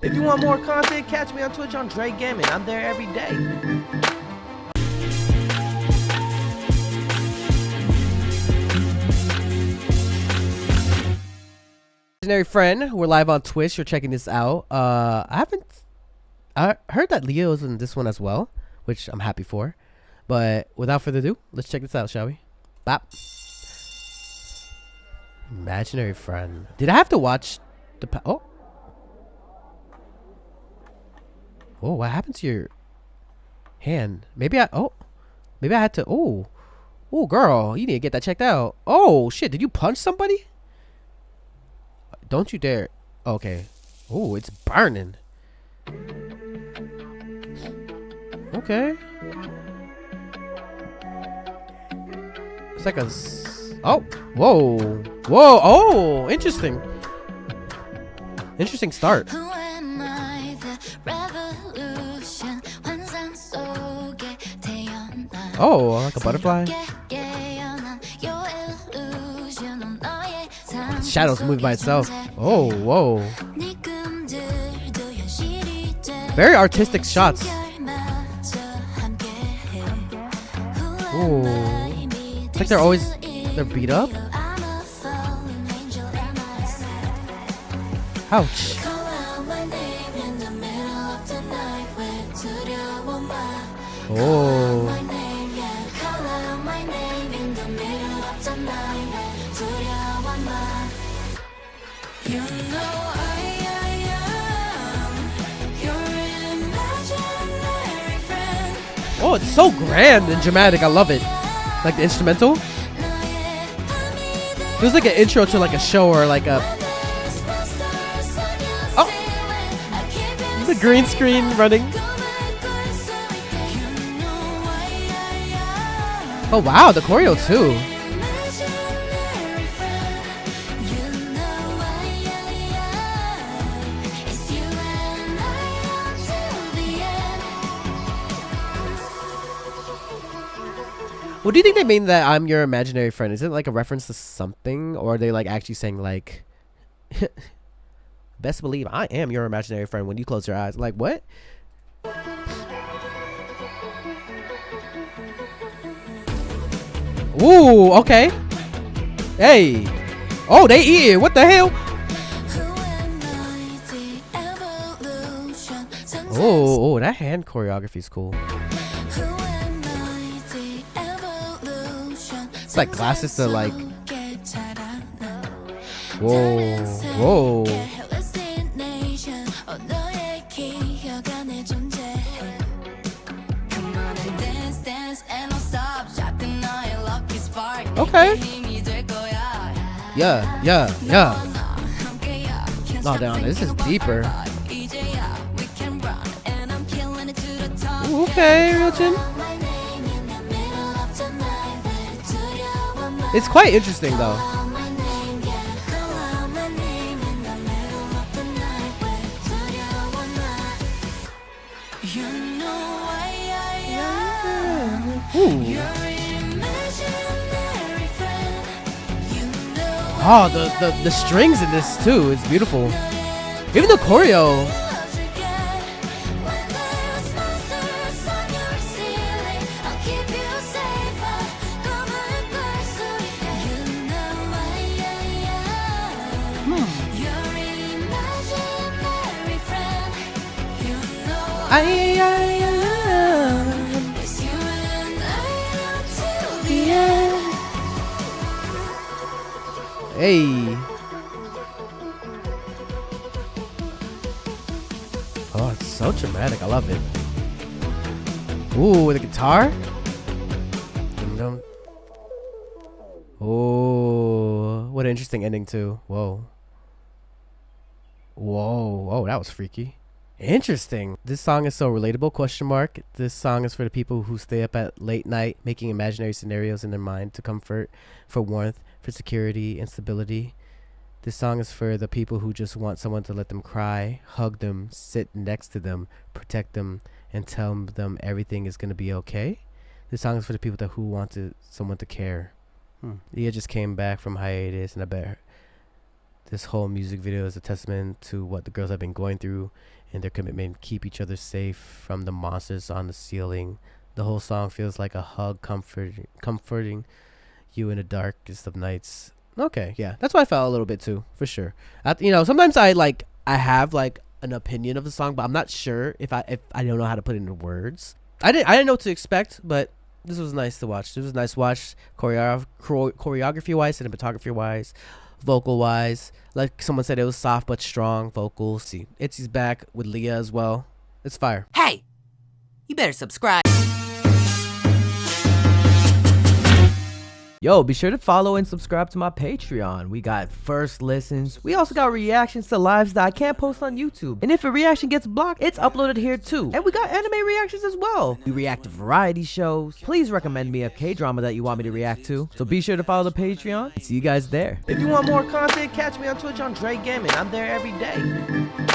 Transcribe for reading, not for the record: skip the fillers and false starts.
If you want more content, catch me on Twitch on Jrekml. I'm there every day. Imaginary friend, we're live on Twitch. You're checking this out. I heard that Leo is in this one as well, which I'm happy for. But without further ado, let's check this out, shall we? Bop. Imaginary friend. Did I have to watch the oh? Oh, what happened to your hand? Maybe I had to. Oh, girl, you need to get that checked out. Oh shit, did you punch somebody? Don't you dare. Okay. Oh, it's burning. Okay. It's like a oh, whoa, oh, interesting start. Oh, like a butterfly. Shadows move by itself. Oh, whoa. Very artistic shots. Ooh. It's like they're beat up. Ouch. Oh. Oh, it's so grand and dramatic. I love it. Like the instrumental. Feels like an intro to like a show or like a... Oh! The green screen running. Oh wow, the choreo too. What do you think they mean that I'm your imaginary friend? Is it like a reference to something, or are they like actually saying like, best believe I am your imaginary friend when you close your eyes? Like what? Ooh, okay. Hey. Oh, they eat it. What the hell? Oh, that hand choreography is cool. It's like glasses to like. Whoa. Okay. Yeah. No, down. This is deeper. Ooh, okay, Ryojin. It's quite interesting though. Ooh. Oh, the strings in this too is beautiful. Even the choreo. Hey. Oh, it's so dramatic. I love it. Ooh, the guitar. Oh, what an interesting ending too. Whoa. Oh, that was freaky. Interesting. This song is so relatable, question mark. This song is for the people who stay up at late night making imaginary scenarios in their mind to comfort, for warmth, for security and stability. This song is for the people who just want someone to let them cry, hug them, sit next to them, protect them, and tell them everything is going to be okay. This song is for the people who wanted someone to care. Leah just came back from hiatus, and I bet This whole music video is a testament to what the girls have been going through and their commitment to keep each other safe from the monsters on the ceiling. The whole song feels like a hug, comforting you in the darkest of nights. Okay, yeah, that's what I felt a little bit too, for sure. Sometimes I have like an opinion of the song, but I'm not sure if I don't know how to put it into words. I didn't know what to expect, but this was nice to watch. This was nice to watch, choreography wise, cinematography wise, vocal wise. Like someone said, it was soft but strong vocals. See, ITZY's back with Leah as well. It's fire. Hey, you better subscribe. Yo, be sure to follow and subscribe to my Patreon. We got first listens. We also got reactions to lives that I can't post on YouTube. And if a reaction gets blocked, it's uploaded here too. And we got anime reactions as well. We react to variety shows. Please recommend me a K-drama that you want me to react to. So be sure to follow the Patreon. See you guys there. If you want more content, catch me on Twitch on Jrekml. I'm there every day.